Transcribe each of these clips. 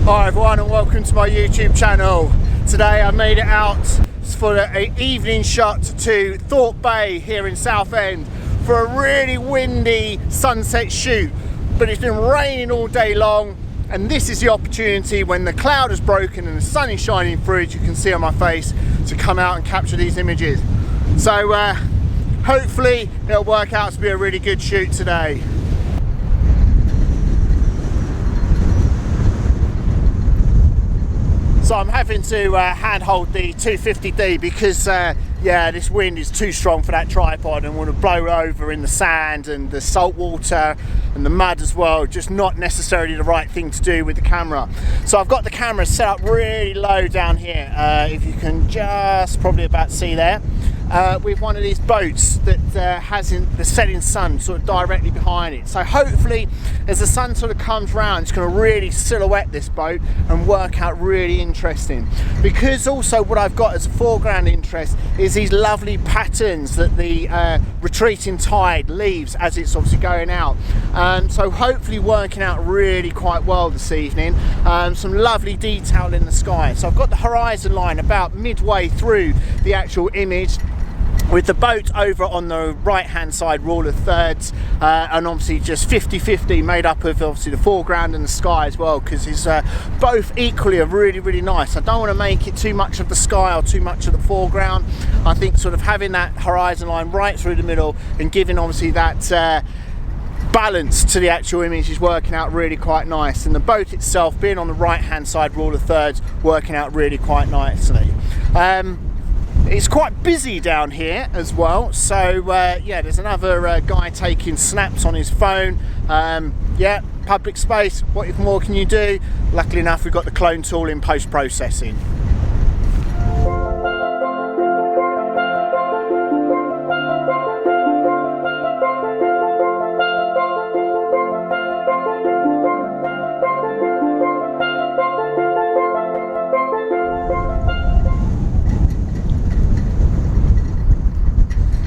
Hi everyone and welcome to my YouTube channel. Today I made it out for an evening shot to Thorpe Bay here in Southend for a really windy sunset shoot, but it's been raining all day long, and this is the opportunity when the cloud is broken and the sun is shining through, as you can see on my face, to come out and capture these images. So hopefully it'll work out to be a really good shoot today. So I'm having to handhold the 250D because yeah, this wind is too strong for that tripod and want to blow over in the sand and the salt water and the mud as well. Just not necessarily the right thing to do with the camera. So I've got the camera set up really low down here, if you can just probably about see there, with one of these boats that has the setting sun sort of directly behind it. So hopefully as the sun sort of comes round, it's going to really silhouette this boat and work out really interesting. Because also what I've got as a foreground interest is these lovely patterns that the retreating tide leaves as it's obviously going out. So hopefully working out really quite well this evening. Some lovely detail in the sky. So I've got the horizon line about midway through the actual image, with the boat over on the right hand side, rule of thirds, and obviously just 50-50 made up of obviously the foreground and the sky as well, because it's both equally are really nice. I don't want to make it too much of the sky or too much of the foreground. I think sort of having that horizon line right through the middle and giving obviously that balance to the actual image is working out really quite nice, and the boat itself being on the right hand side, rule of thirds, working out really quite nicely. It's quite busy down here as well, so yeah, there's another guy taking snaps on his phone. Yeah, public space, what more can you do? Luckily enough, we've got the clone tool in post-processing.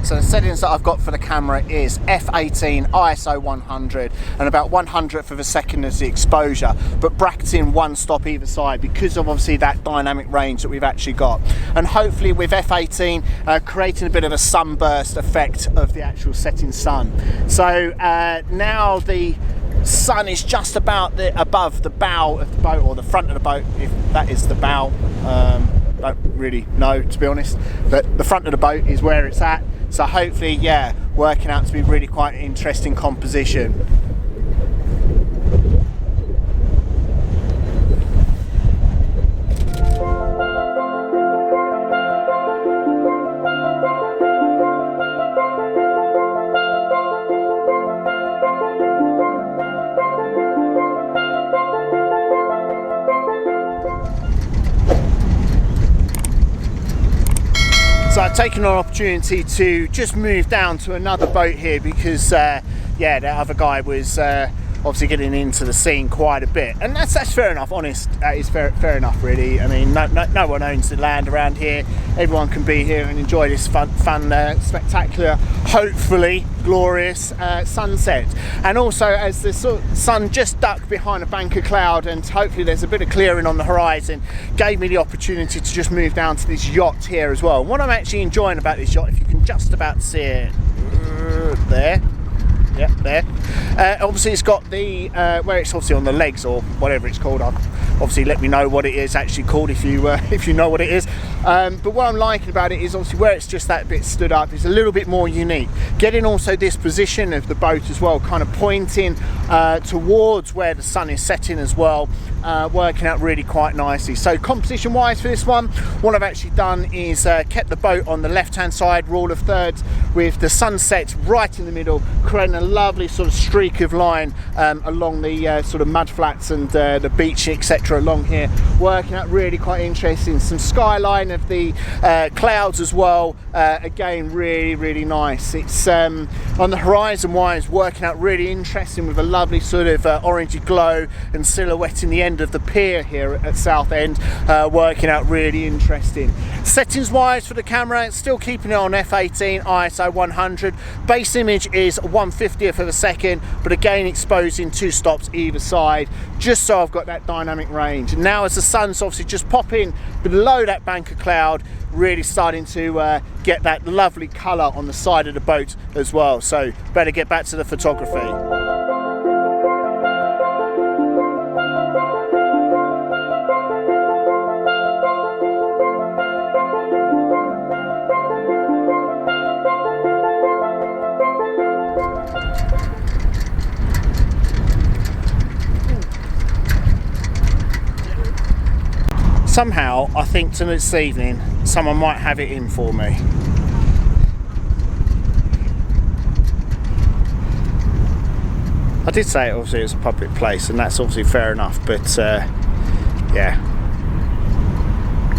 So the settings that I've got for the camera is f/18 ISO 100 and about 100th of a second as the exposure, but bracketing one stop either side because of obviously that dynamic range that we've actually got. And hopefully with f/18 creating a bit of a sunburst effect of the actual setting sun. So now the sun is just about above the bow of the boat, or the front of the boat, if that is the bow. Don't really know, to be honest, but the front of the boat is where it's at. So hopefully, yeah, working out to be really quite an interesting composition. So I've taken an opportunity to just move down to another boat here because yeah, that other guy was obviously getting into the scene quite a bit, and that's fair enough. Honest, that is fair enough, really. I mean, no one owns the land around here. Everyone can be here and enjoy this fun spectacular, hopefully glorious sunset. And also, as the sun just ducked behind a bank of cloud, and hopefully there's a bit of clearing on the horizon, gave me the opportunity to just move down to this yacht here as well. And what I'm actually enjoying about this yacht, if you can just about see it there. Yep, there. Obviously it's got the where it's obviously on the legs, or whatever it's called. Obviously let me know what it is actually called if you know what it is. But what I'm liking about it is obviously where it's just that bit stood up, it's a little bit more unique. Getting also this position of the boat as well, kind of pointing towards where the sun is setting as well, working out really quite nicely. So composition wise for this one, what I've actually done is kept the boat on the left hand side, rule of thirds, with the sunset right in the middle, creating a lovely sort of streak of line along the sort of mud flats and the beach, etc. along here, working out really quite interesting. Some skyline of the clouds as well, again really nice. It's on the horizon wise working out really interesting with a lovely sort of orangey glow and silhouette in the end of the pier here at Southend, working out really interesting. Settings wise for the camera, it's still keeping it on f/18 ISO 100. Base image is 1/50th of a second, but again exposing two stops either side, just so I've got that dynamic range range. And now as the sun's obviously just popping below that bank of cloud, really starting to get that lovely colour on the side of the boat as well. So better get back to the photography. Somehow, I think this evening, someone might have it in for me. I did say it obviously it's a public place, and that's obviously fair enough, but yeah.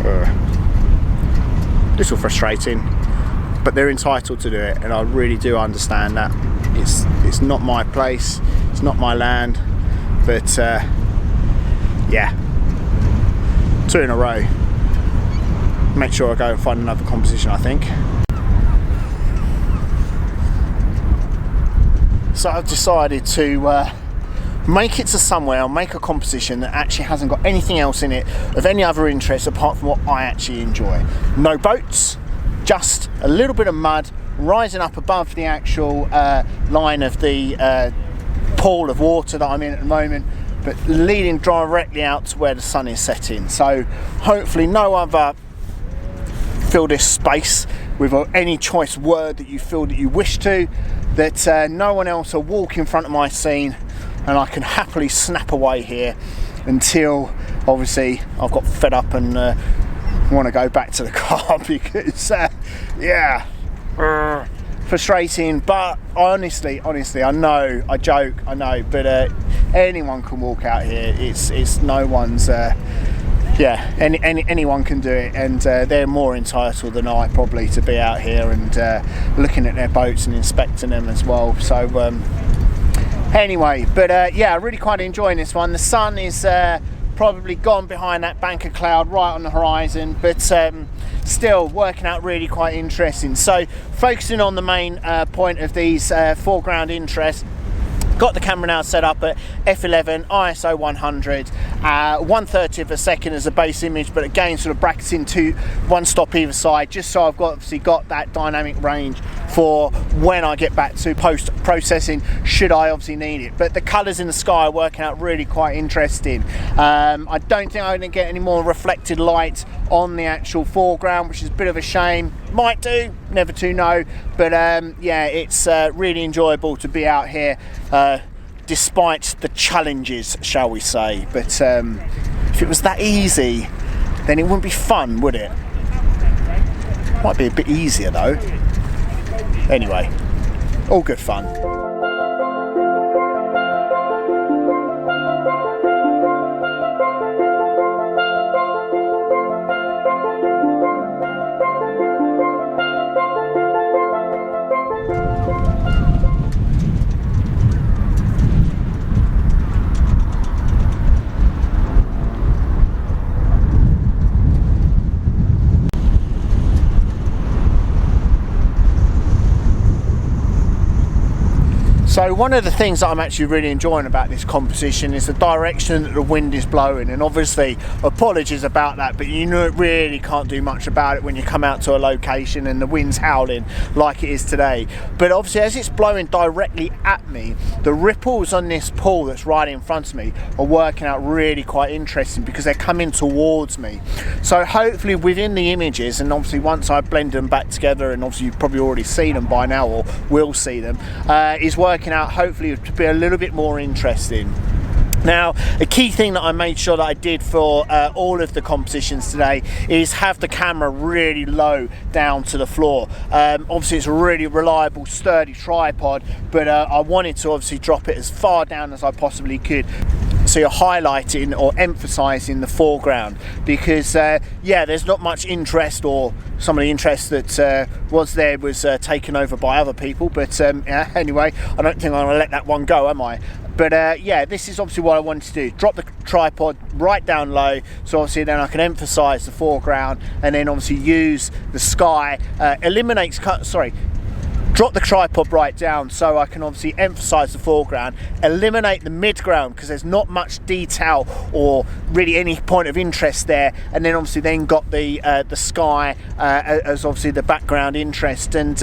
A little frustrating, but they're entitled to do it, and I really do understand that. It's not my place, it's not my land, but yeah. 2 in a row. Make sure I go and find another composition, I think. So I've decided to make it to somewhere, make a composition that actually hasn't got anything else in it of any other interest apart from what I actually enjoy. No boats, just a little bit of mud rising up above the actual line of the pool of water that I'm in at the moment, but leading directly out to where the sun is setting. So hopefully no other fill this space with any choice word that you feel that you wish to, that no one else will walk in front of my scene, and I can happily snap away here until obviously I've got fed up and want to go back to the car because yeah, frustrating. But honestly, I know, I joke, I know, but anyone can walk out here. It's no one's yeah, anyone can do it, and they're more entitled than I probably to be out here and looking at their boats and inspecting them as well. So anyway, but yeah, really quite enjoying this one. The sun is probably gone behind that bank of cloud right on the horizon, but still working out really quite interesting. So focusing on the main point of these foreground interests, got the camera now set up at f11 ISO 100, 1/30 of a second as a base image, but again sort of bracketing to one stop either side, just so I've got obviously got that dynamic range for when I get back to post processing should I obviously need it. But the colours in the sky are working out really quite interesting. I don't think I'm going to get any more reflected light on the actual foreground, which is a bit of a shame. Might do, never to know, but yeah, it's really enjoyable to be out here despite the challenges, shall we say. But if it was that easy, then it wouldn't be fun, would it? Might be a bit easier though. Anyway, all good fun. So one of the things that I'm actually really enjoying about this composition is the direction that the wind is blowing, and obviously apologies about that, but you know, really can't do much about it when you come out to a location and the wind's howling like it is today. But obviously as it's blowing directly at me, the ripples on this pool that's right in front of me are working out really quite interesting because they're coming towards me. So hopefully within the images, and obviously once I blend them back together, and obviously you've probably already seen them by now or will see them, is working out hopefully to be a little bit more interesting. Now, a key thing that I made sure that I did for all of the compositions today is have the camera really low down to the floor. Obviously it's a really reliable, sturdy tripod, but I wanted to obviously drop it as far down as I possibly could, so you're highlighting or emphasizing the foreground, because yeah, there's not much interest, or some of the interest that was there was taken over by other people, but yeah, anyway, I don't think I'm going to let that one go, am I? But yeah, this is obviously what I wanted to do, drop the tripod right down low, so obviously then I can emphasize the drop the tripod right down so I can obviously emphasize the foreground, eliminate the midground because there's not much detail or really any point of interest there, and then obviously then got the sky as obviously the background interest. And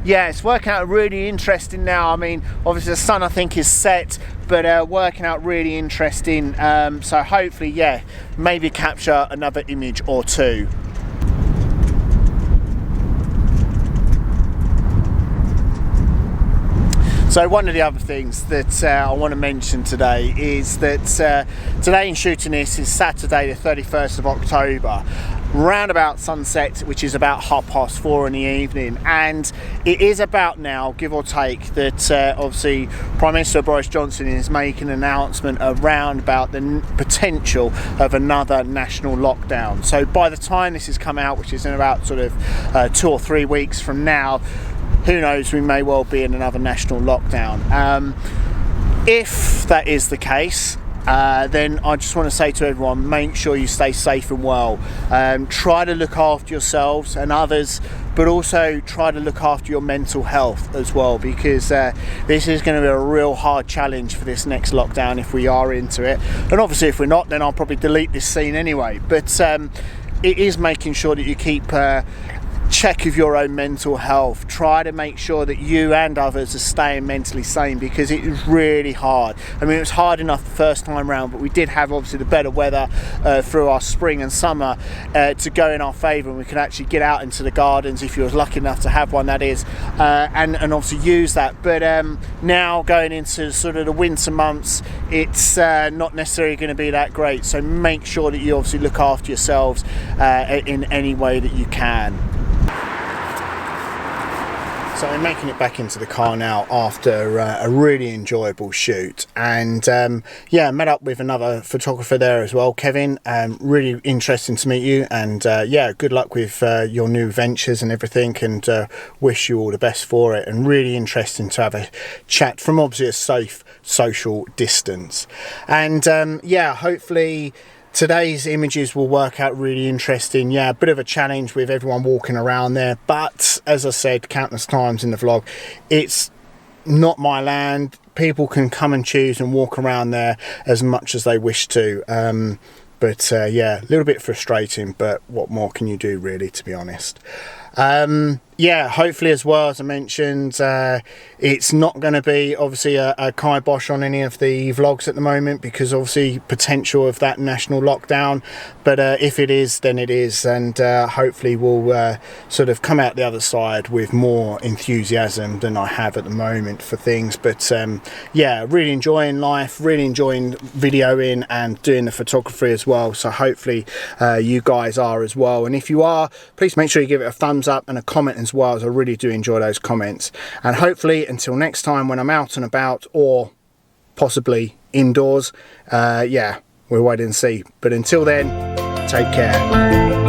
yeah, it's working out really interesting now. I mean, obviously the sun I think is set, but working out really interesting. So hopefully, yeah, maybe capture another image or two. So one of the other things that I want to mention today is that today in shooting this is Saturday the 31st of October, round about sunset, which is about 4:30 in the evening, and it is about now, give or take, that obviously Prime Minister Boris Johnson is making an announcement around about the potential of another national lockdown. So by the time this has come out, which is in about sort of 2 or 3 weeks from now, who knows, we may well be in another national lockdown. If that is the case, then I just want to say to everyone, make sure you stay safe and well. Try to look after yourselves and others, but also try to look after your mental health as well, because this is going to be a real hard challenge for this next lockdown if we are into it. And obviously if we're not, then I'll probably delete this scene anyway. But it is making sure that you keep check of your own mental health. Try to make sure that you and others are staying mentally sane, because it is really hard. I mean, it was hard enough the first time round, but we did have obviously the better weather through our spring and summer to go in our favour, and we could actually get out into the gardens if you were lucky enough to have one, that is, and obviously use that. But now going into sort of the winter months, it's not necessarily going to be that great, so make sure that you obviously look after yourselves in any way that you can. So I'm making it back into the car now after a really enjoyable shoot, and yeah, met up with another photographer there as well, Kevin. Really interesting to meet you, and yeah, good luck with your new ventures and everything, and wish you all the best for it. And really interesting to have a chat from obviously a safe social distance. And yeah, hopefully today's images will work out really interesting. Yeah, a bit of a challenge with everyone walking around there, but as I said countless times in the vlog, it's not my land. People can come and choose and walk around there as much as they wish to. But yeah, a little bit frustrating, but what more can you do really, to be honest. Yeah, hopefully as well, as I mentioned, it's not going to be obviously a kibosh on any of the vlogs at the moment, because obviously potential of that national lockdown. But if it is, then it is, and hopefully we'll sort of come out the other side with more enthusiasm than I have at the moment for things. But yeah, really enjoying life, really enjoying videoing and doing the photography as well. So hopefully you guys are as well, and if you are, please make sure you give it a thumbs up and a comment as well, as I really do enjoy those comments. And hopefully until next time when I'm out and about, or possibly indoors, yeah, we'll wait and see. But until then, take care.